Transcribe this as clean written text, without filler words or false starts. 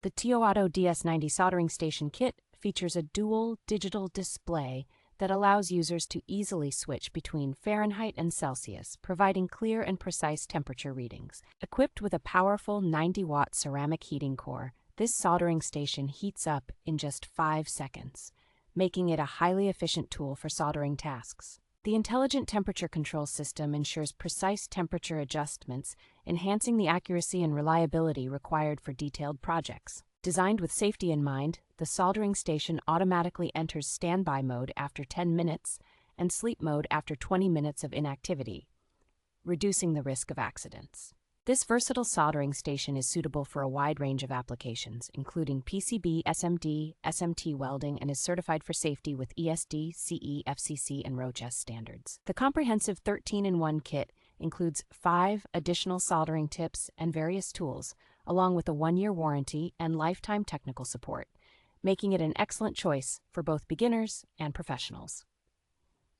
The TOAUTO DS90 soldering station kit features a dual digital display that allows users to easily switch between Fahrenheit and Celsius, providing clear and precise temperature readings. Equipped with a powerful 90-watt ceramic heating core, this soldering station heats up in just 5 seconds, making it a highly efficient tool for soldering tasks. The intelligent temperature control system ensures precise temperature adjustments, enhancing the accuracy and reliability required for detailed projects. Designed with safety in mind, the soldering station automatically enters standby mode after 10 minutes and sleep mode after 20 minutes of inactivity, reducing the risk of accidents. This versatile soldering station is suitable for a wide range of applications, including PCB, SMD, SMT welding, and is certified for safety with ESD, CE, FCC, and RoHS standards. The comprehensive 13-in-1 kit includes 5 additional soldering tips and various tools, along with a 1-year warranty and lifetime technical support, making it an excellent choice for both beginners and professionals.